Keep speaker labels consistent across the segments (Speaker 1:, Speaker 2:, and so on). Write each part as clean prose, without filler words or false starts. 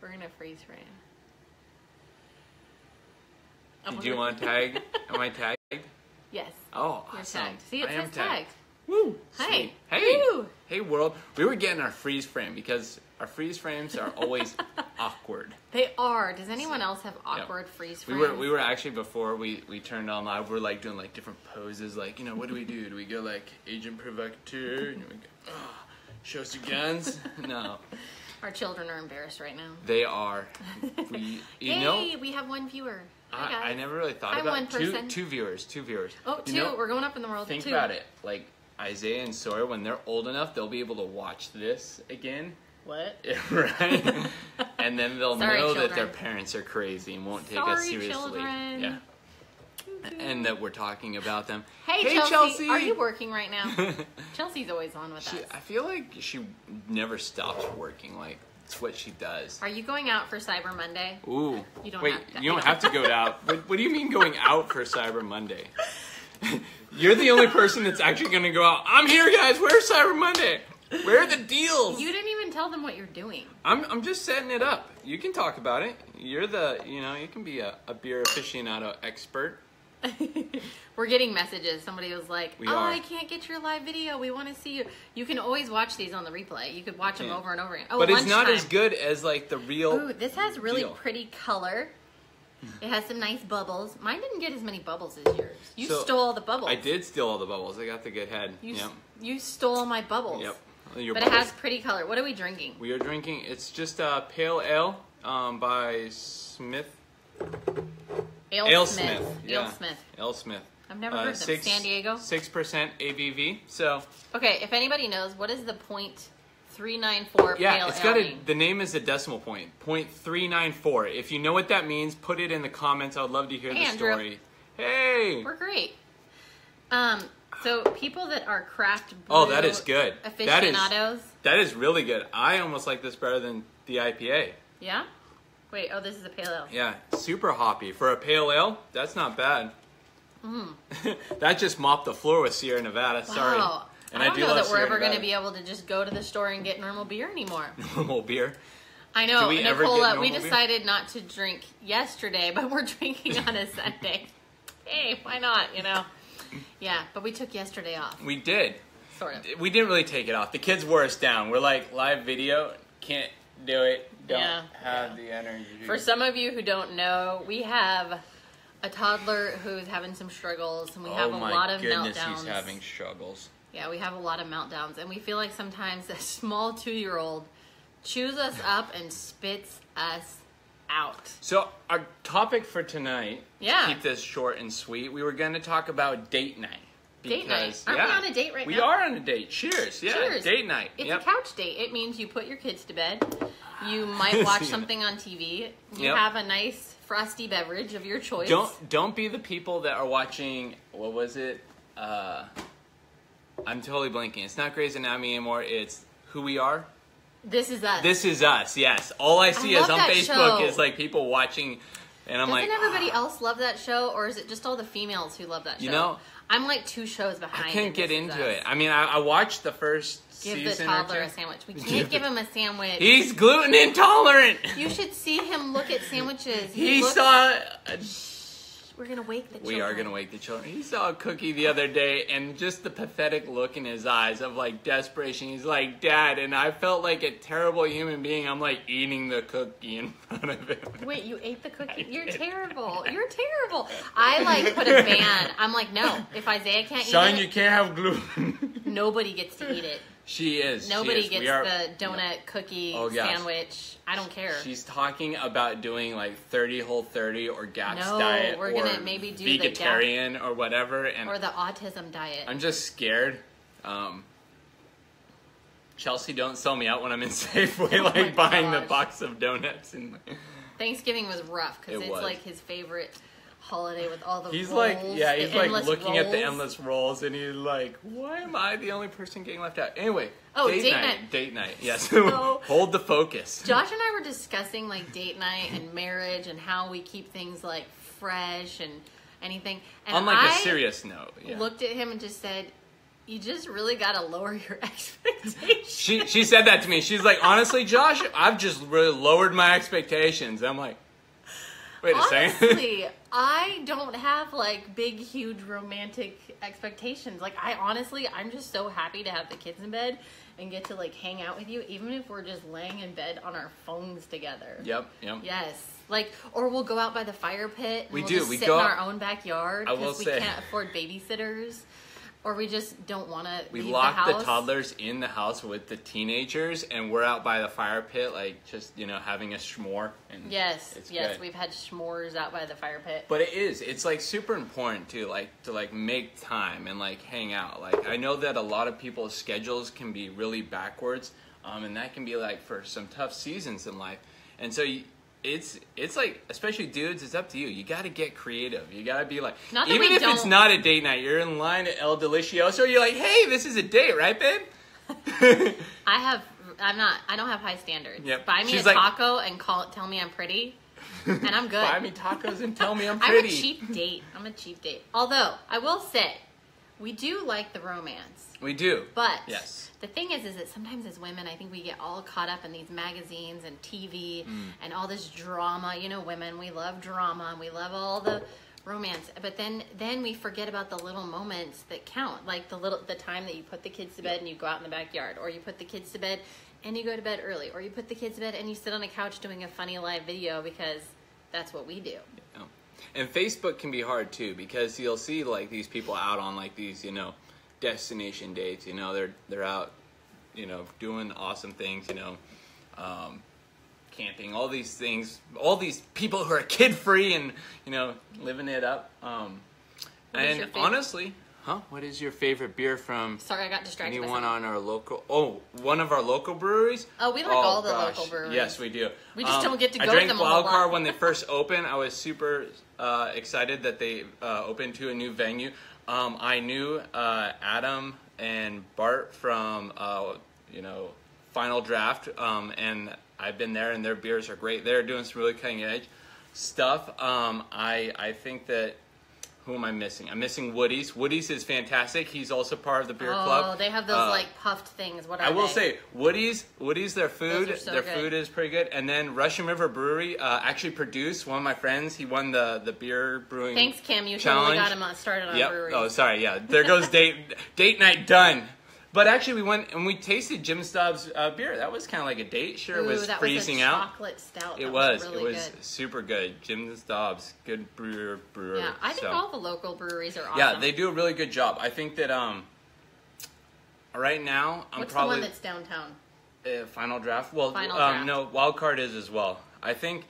Speaker 1: We're gonna freeze frame.
Speaker 2: Did you want to tag? Am I tagged?
Speaker 1: Yes.
Speaker 2: Oh,
Speaker 1: You're
Speaker 2: awesome.
Speaker 1: tagged. See, it
Speaker 2: I am
Speaker 1: says tagged.
Speaker 2: Woo!
Speaker 1: Hey.
Speaker 2: Sweet. Hey!
Speaker 1: Woo.
Speaker 2: Hey, world. We were getting our freeze frame because our freeze frames are always awkward.
Speaker 1: They are. Does anyone else have awkward freeze frames?
Speaker 2: We were actually, before we turned on live, we're like doing like different poses. Like, you know, what do we do? Do we go like agent provocateur? And we go, show us your guns? No.
Speaker 1: Our children are embarrassed right now.
Speaker 2: They are.
Speaker 1: Hey, we have one viewer. Hi, guys.
Speaker 2: I never really thought about it. Two viewers.
Speaker 1: Oh, two. We're going up in the world.
Speaker 2: Think about it. Like, Isaiah and Sawyer, when they're old enough, they'll be able to watch this again.
Speaker 1: What?
Speaker 2: Right? And then they'll know
Speaker 1: children.
Speaker 2: that their parents are crazy and won't take us seriously.
Speaker 1: Children.
Speaker 2: Yeah. And that we're talking about them.
Speaker 1: Hey Chelsea! Are you working right now? Chelsea's always on with us.
Speaker 2: I feel like she never stops working. Like, it's what she does.
Speaker 1: Are you going out for Cyber Monday?
Speaker 2: Ooh.
Speaker 1: You don't
Speaker 2: Wait,
Speaker 1: have to.
Speaker 2: you don't have to go out. What do you mean going out for Cyber Monday? You're the only person that's actually going to go out. I'm here, guys. Where's Cyber Monday? Where are the deals?
Speaker 1: You didn't even tell them what you're doing.
Speaker 2: I'm just setting it up. You can talk about it. You're you can be a beer aficionado expert.
Speaker 1: We're getting messages. Somebody was like, I can't get your live video. We want to see you. You can always watch these on the replay. You could watch them over and over again. Oh,
Speaker 2: but it's not as good as like the real.
Speaker 1: Ooh, this has really pretty color. It has some nice bubbles. Mine didn't get as many bubbles as yours. You stole all the bubbles.
Speaker 2: I did steal all the bubbles. I got the good head.
Speaker 1: You stole my bubbles.
Speaker 2: Yep.
Speaker 1: But it has pretty color. What are we drinking?
Speaker 2: We are drinking, it's just a pale ale by Smith.
Speaker 1: AleSmith.
Speaker 2: Yeah.
Speaker 1: AleSmith.
Speaker 2: AleSmith.
Speaker 1: I've never heard of them. San Diego?
Speaker 2: 6% ABV. So.
Speaker 1: Okay, if anybody knows, what is the .394
Speaker 2: yeah,
Speaker 1: pale
Speaker 2: it's
Speaker 1: ale?
Speaker 2: got the name is a decimal point. .394. If you know what that means, put it in the comments. I would love to hear the story. Hey!
Speaker 1: We're great. So people that are craft brew
Speaker 2: that is good.
Speaker 1: Aficionados.
Speaker 2: That is really good. I almost like this better than the IPA.
Speaker 1: Yeah? Wait, this is a pale ale.
Speaker 2: Yeah, super hoppy. For a pale ale, that's not bad. That just mopped the floor with Sierra Nevada. Sorry.
Speaker 1: Wow.
Speaker 2: And
Speaker 1: I don't know that we're ever going to
Speaker 2: to
Speaker 1: be able to just go to the store and get normal beer anymore.
Speaker 2: Normal beer?
Speaker 1: I know.
Speaker 2: Do we ever
Speaker 1: Nicola,
Speaker 2: get
Speaker 1: we
Speaker 2: normal
Speaker 1: decided not to drink yesterday, but we're drinking on a Sunday. Hey, why not, Yeah, but we took yesterday off.
Speaker 2: We did.
Speaker 1: Sort of.
Speaker 2: We didn't really take it off. The kids wore us down. We're like, live video, can't do it, don't have the energy.
Speaker 1: For some of you who don't know, we have a toddler who's having some struggles, and we have a lot of meltdowns.
Speaker 2: Oh my goodness, he's having struggles.
Speaker 1: Yeah, we have a lot of meltdowns, and we feel like sometimes a small 2-year-old chews us up and spits us out.
Speaker 2: So our topic for tonight, to keep this short and sweet, we were going to talk about date night.
Speaker 1: Date night. Aren't we on a date right now?
Speaker 2: We are on a date. Cheers. Yeah,
Speaker 1: Cheers.
Speaker 2: Date night.
Speaker 1: It's a couch date. It means you put your kids to bed. You might watch something on TV. You have a nice frosty beverage of your choice.
Speaker 2: Don't be the people that are watching, what was it? I'm totally blanking. It's not Grey's Anatomy anymore. It's Who We Are.
Speaker 1: This Is Us.
Speaker 2: This Is Us, yes. All I see is on Facebook is like people watching, and I'm like,
Speaker 1: doesn't everybody else love that show, or is it just all the females who love that show? I'm like 2 shows behind.
Speaker 2: I can't get into it. I mean, I watched the first season.
Speaker 1: Give the toddler a sandwich. We can't give him a sandwich.
Speaker 2: He's gluten intolerant.
Speaker 1: You should see him look at sandwiches.
Speaker 2: He saw.
Speaker 1: We're going to wake the children.
Speaker 2: We are going to wake the children. He saw a cookie the other day, and just the pathetic look in his eyes of, like, desperation. He's like, Dad, and I felt like a terrible human being. I'm, like, eating the cookie in front of him.
Speaker 1: Wait, you ate the cookie? You're terrible. You're terrible. I, like, put a ban. I'm like, no, if Isaiah can't eat it.
Speaker 2: Son, you can't have gluten.
Speaker 1: Nobody gets to eat it.
Speaker 2: She is.
Speaker 1: Nobody gets the donut cookie sandwich. I don't care.
Speaker 2: She's talking about doing like 30 Whole 30 or GAPS diet.
Speaker 1: We're gonna maybe do
Speaker 2: vegetarian or whatever,
Speaker 1: or the autism diet.
Speaker 2: I'm just scared. Chelsea, don't sell me out when I'm in Safeway, buying the box of donuts. And
Speaker 1: Thanksgiving was rough because it's like his favorite holiday with all the
Speaker 2: he's
Speaker 1: rolls,
Speaker 2: like he's like looking
Speaker 1: rolls.
Speaker 2: at the endless rolls, and he's like, why am I the only person getting left out? Anyway, date night, yes. So, hold the focus.
Speaker 1: Josh and I were discussing like date night and marriage and how we keep things like fresh and anything, and
Speaker 2: on like a serious note,
Speaker 1: looked at him and just said, You just really got to lower your expectations.
Speaker 2: She said that to me. She's like, honestly, Josh, I've just really lowered my expectations. I'm like, wait a second.
Speaker 1: Honestly, I don't have like big, huge romantic expectations. Like I'm just so happy to have the kids in bed and get to like hang out with you, even if we're just laying in bed on our phones together.
Speaker 2: Yep.
Speaker 1: Yes. Like, or we'll go out by the fire pit. And
Speaker 2: we
Speaker 1: sit in our own backyard because we can't afford babysitters. Or we just don't want to leave the house.
Speaker 2: We lock the toddlers in the house with the teenagers, and we're out by the fire pit, like, just, having a s'more. And
Speaker 1: yes, good. We've had s'mores out by the fire pit.
Speaker 2: But it's, like, super important, too, to make time and, like, hang out. Like, I know that a lot of people's schedules can be really backwards, and that can be, like, for some tough seasons in life. And so it's like, especially dudes, it's up to you. You got to get creative. You got to be like, even if it's not a date night, you're in line at El Delicioso, you're like, hey, this is a date, right, babe?
Speaker 1: I don't have high standards.
Speaker 2: Yep.
Speaker 1: Buy me a taco and tell me I'm pretty, and I'm good.
Speaker 2: Buy me tacos and tell me I'm pretty.
Speaker 1: I'm a cheap date. Although, I will say, we do like the romance.
Speaker 2: We do.
Speaker 1: But
Speaker 2: yes.
Speaker 1: The thing is that sometimes as women, I think we get all caught up in these magazines and TV and all this drama. Women, we love drama and we love all the romance. But then we forget about the little moments that count, like the time that you put the kids to bed and you go out in the backyard, or you put the kids to bed and you go to bed early, or you put the kids to bed and you sit on a couch doing a funny live video, because that's what we do.
Speaker 2: Yeah. And Facebook can be hard too, because you'll see like these people out on like these, destination dates, they're out, doing awesome things, camping, all these things, all these people who are kid free and, living it up. And honestly, what is your favorite beer from?
Speaker 1: Sorry, I got distracted.
Speaker 2: Anyone on our one of our local breweries?
Speaker 1: Oh, we like all the local breweries.
Speaker 2: Yes, we do.
Speaker 1: We just don't get to go to them a
Speaker 2: lot. I drank
Speaker 1: Wildcard
Speaker 2: when they first opened. I was super excited that they opened to a new venue. I knew Adam and Bart from Final Draft, and I've been there, and their beers are great. They're doing some really cutting edge stuff. I think that. Who am I missing? I'm missing Woody's. Woody's is fantastic. He's also part of the beer club.
Speaker 1: Oh, they have those like puffed things. What are they?
Speaker 2: I will say, Woody's, their food.
Speaker 1: Those are so
Speaker 2: their
Speaker 1: good.
Speaker 2: Food is pretty good. And then Russian River Brewery actually produced one of my friends. He won the beer brewing.
Speaker 1: Thanks, Kim. You
Speaker 2: challenge.
Speaker 1: totally got him started on brewery.
Speaker 2: Oh, sorry. Yeah, there goes date night done. But actually, we went and we tasted Jim Staub's beer. That was kind of like a date. Sure, it was freezing out.
Speaker 1: Chocolate stout.
Speaker 2: It was super good. Jim Staub's, good brewer.
Speaker 1: Yeah, I think all the local breweries are awesome.
Speaker 2: Yeah, they do a really good job. I think that right now
Speaker 1: What's the one that's downtown?
Speaker 2: Final Draft. Well,
Speaker 1: Final Draft.
Speaker 2: No, Wildcard is as well. I think.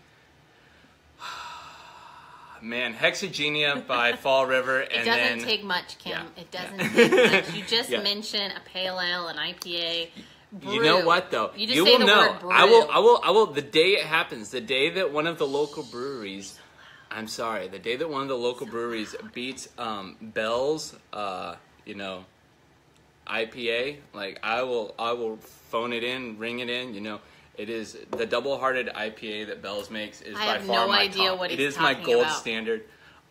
Speaker 2: Man, Hexagenia by Fall River, and then...
Speaker 1: It doesn't take much, Kim. Yeah, it doesn't take much. You just mention a pale ale, an IPA, brew.
Speaker 2: You know what, though?
Speaker 1: You will know. Word brew.
Speaker 2: I will. The day it happens, the day that one of the local breweries... I'm sorry. The day that one of the local breweries beats Bell's, IPA, like, I will phone it in, ring it in, It is the double-hearted IPA that Bell's makes is by far my top.
Speaker 1: What he's
Speaker 2: it is my gold
Speaker 1: about.
Speaker 2: standard.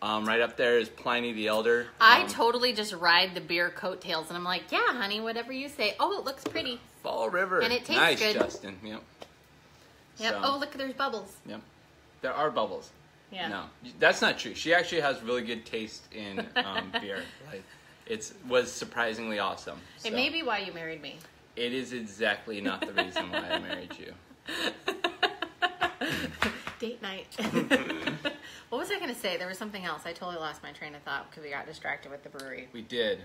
Speaker 2: Right up there is Pliny the Elder.
Speaker 1: I totally just ride the beer coattails, and I'm like, yeah, honey, whatever you say. Oh, it looks pretty.
Speaker 2: Fall River.
Speaker 1: And it tastes
Speaker 2: nice,
Speaker 1: good.
Speaker 2: Justin. Yep.
Speaker 1: Yep. So, oh, look, there's bubbles.
Speaker 2: Yep. There are bubbles.
Speaker 1: Yeah.
Speaker 2: No, that's not true. She actually has really good taste in beer. Like, was surprisingly awesome.
Speaker 1: So. It may be why you married me.
Speaker 2: It is exactly not the reason why I married you.
Speaker 1: Date night. What was I going to say? There was something else. I totally lost my train of thought because we got distracted with the brewery.
Speaker 2: We did.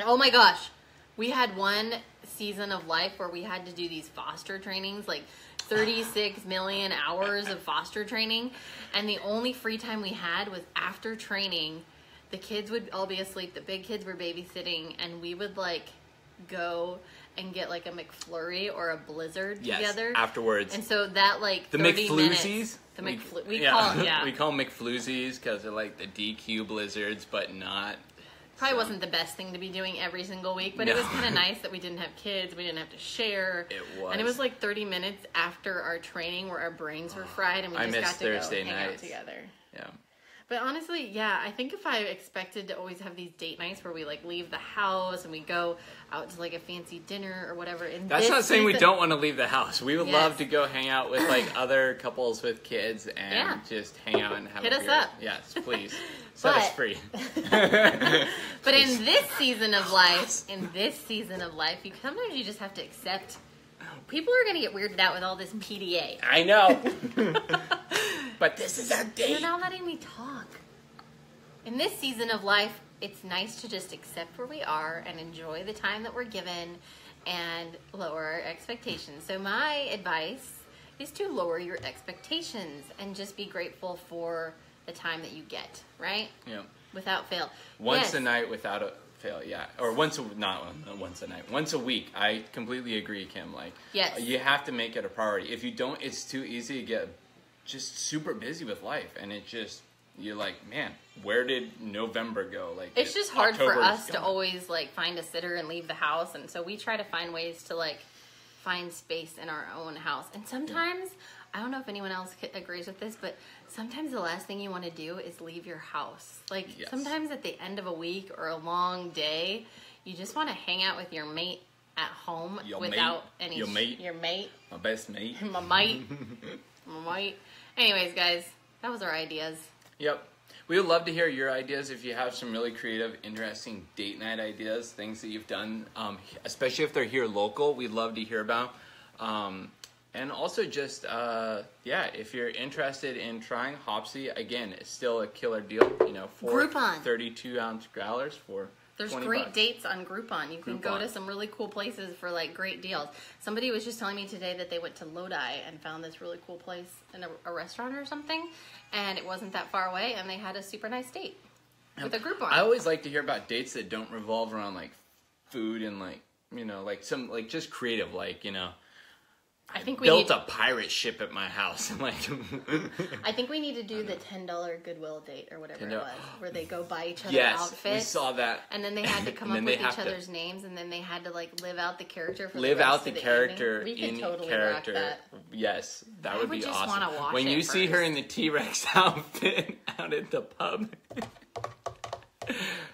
Speaker 1: Oh my gosh. We had one season of life where we had to do these foster trainings, like 36 million hours of foster training. And the only free time we had was after training. The kids would all be asleep. The big kids were babysitting. And we would like go and get like a McFlurry or a Blizzard together
Speaker 2: afterwards.
Speaker 1: And so that like
Speaker 2: the
Speaker 1: 30
Speaker 2: McFloozies.
Speaker 1: Minutes,
Speaker 2: we call them McFloozies because they're like the DQ Blizzards, but not.
Speaker 1: Probably wasn't the best thing to be doing every single week, but it was kind of nice that we didn't have kids, we didn't have to share.
Speaker 2: It was,
Speaker 1: and it was like 30 minutes after our training where our brains were fried, and we just got to
Speaker 2: Thursday
Speaker 1: go hang out together.
Speaker 2: Yeah.
Speaker 1: But honestly, yeah, I think if I expected to always have these date nights where we like leave the house and we go out to like a fancy dinner or whatever.
Speaker 2: That's not saying we don't want to leave the house. We would
Speaker 1: Yes.
Speaker 2: love to go hang out with like other couples with kids and just hang out and have
Speaker 1: Hit
Speaker 2: a
Speaker 1: us
Speaker 2: beer.
Speaker 1: up.
Speaker 2: Yes, please. Set us
Speaker 1: But-
Speaker 2: free.
Speaker 1: But in this season of life, sometimes you just have to accept. People are going to get weirded out with all this PDA.
Speaker 2: I know. But this is our date.
Speaker 1: You're not letting me talk. In this season of life, it's nice to just accept where we are and enjoy the time that we're given and lower our expectations. So my advice is to lower your expectations and just be grateful for the time that you get, right?
Speaker 2: Yeah.
Speaker 1: Without fail.
Speaker 2: Once
Speaker 1: Yes.
Speaker 2: a night without a fail, yeah. Or once a night. Once a week. I completely agree, Kim. Like,
Speaker 1: Yes.
Speaker 2: you have to make it a priority. If you don't, it's too easy to get just super busy with life, and it just you're like, man, where did November go? Like,
Speaker 1: It's just hard for
Speaker 2: October is
Speaker 1: us to
Speaker 2: gone.
Speaker 1: always like find a sitter and leave the house, and so we try to find ways to like find space in our own house. And sometimes I don't know if anyone else agrees with this, but sometimes the last thing you want to do is leave your house. Like
Speaker 2: Yes.
Speaker 1: sometimes at the end of a week or a long day, you just want to hang out with your mate at home
Speaker 2: Your
Speaker 1: without
Speaker 2: mate.
Speaker 1: any
Speaker 2: Your mate.
Speaker 1: Your mate,
Speaker 2: My best mate.
Speaker 1: my mate, my mate. Anyways, guys, that was our ideas.
Speaker 2: Yep. We would love to hear your ideas if you have some really creative, interesting date night ideas, things that you've done, especially if they're here local. We'd love to hear about. And also just, if you're interested in trying Hopsy, again, it's still a killer deal. You know, 4
Speaker 1: Groupon.
Speaker 2: 32-ounce growlers for
Speaker 1: There's
Speaker 2: $20.
Speaker 1: great dates on Groupon. You can go
Speaker 2: Groupon.
Speaker 1: to some really cool places for like great deals. Somebody was just telling me today that they went to Lodi and found this really cool place in a restaurant or something, and it wasn't that far away, and they had a super nice date with a Groupon.
Speaker 2: I always like to hear about dates that don't revolve around like food and like, you know, like some like just creative, like, you know,
Speaker 1: I think we
Speaker 2: built
Speaker 1: need,
Speaker 2: a pirate ship at my house. And like,
Speaker 1: I think we need to do the $10 Goodwill date or whatever it
Speaker 2: $10.
Speaker 1: was, where they go buy each other
Speaker 2: yes,
Speaker 1: outfits.
Speaker 2: we saw that.
Speaker 1: And then they had to come
Speaker 2: And
Speaker 1: up
Speaker 2: then
Speaker 1: with
Speaker 2: they have
Speaker 1: each
Speaker 2: to
Speaker 1: other's names, and then they had to like live out the character for
Speaker 2: Live
Speaker 1: the rest
Speaker 2: out
Speaker 1: of
Speaker 2: the
Speaker 1: the
Speaker 2: character
Speaker 1: evening. We
Speaker 2: in
Speaker 1: could totally
Speaker 2: character.
Speaker 1: rock that.
Speaker 2: Yes, that
Speaker 1: I
Speaker 2: would
Speaker 1: would
Speaker 2: be
Speaker 1: just
Speaker 2: awesome.
Speaker 1: wanna watch
Speaker 2: when
Speaker 1: it
Speaker 2: you see her
Speaker 1: first.
Speaker 2: in the T-Rex outfit out at the pub,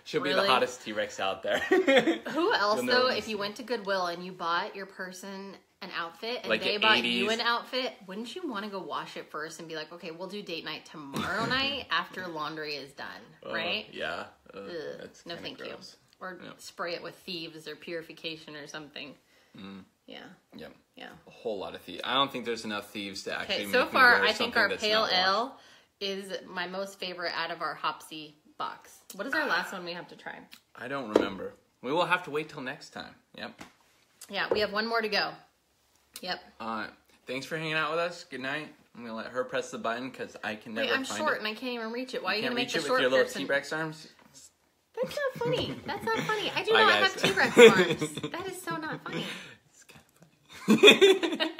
Speaker 2: she'll be the
Speaker 1: Really?
Speaker 2: hottest T-Rex out there.
Speaker 1: Who else
Speaker 2: You'll know
Speaker 1: though?
Speaker 2: when
Speaker 1: If you went to Goodwill and you bought your person an outfit and
Speaker 2: Like
Speaker 1: they
Speaker 2: the
Speaker 1: bought
Speaker 2: 80s.
Speaker 1: you an outfit, wouldn't you want to go wash it first and be like, okay, we'll do date night tomorrow night after laundry is done, right?
Speaker 2: Yeah.
Speaker 1: Ugh,
Speaker 2: That's
Speaker 1: no,
Speaker 2: kinda
Speaker 1: thank
Speaker 2: gross.
Speaker 1: you. Or
Speaker 2: Yeah.
Speaker 1: spray it with thieves or purification or something. Yeah,
Speaker 2: Yeah.
Speaker 1: yeah.
Speaker 2: A whole lot of thieves. I don't think there's enough thieves to actually
Speaker 1: Okay,
Speaker 2: make
Speaker 1: so
Speaker 2: me
Speaker 1: far
Speaker 2: wear
Speaker 1: I think
Speaker 2: something
Speaker 1: our
Speaker 2: that's
Speaker 1: pale
Speaker 2: not washed.
Speaker 1: ale is my most favorite out of our Hopsy box. What is our last one we have to try?
Speaker 2: I don't remember. We will have to wait till next time. Yep.
Speaker 1: Yeah, we have one more to go. Yep.
Speaker 2: Thanks for hanging out with us. Good night. I'm gonna let her press the button because I can never
Speaker 1: Wait, I'm
Speaker 2: find
Speaker 1: short
Speaker 2: it.
Speaker 1: and I can't even reach it. Why are you
Speaker 2: Can't
Speaker 1: gonna make
Speaker 2: reach
Speaker 1: the
Speaker 2: it with
Speaker 1: short
Speaker 2: your little
Speaker 1: person?
Speaker 2: T-Rex arms.
Speaker 1: That's not funny. That's not funny. I do
Speaker 2: Bye,
Speaker 1: not
Speaker 2: guys.
Speaker 1: have T-Rex arms. That is so not funny.
Speaker 2: It's kind of funny.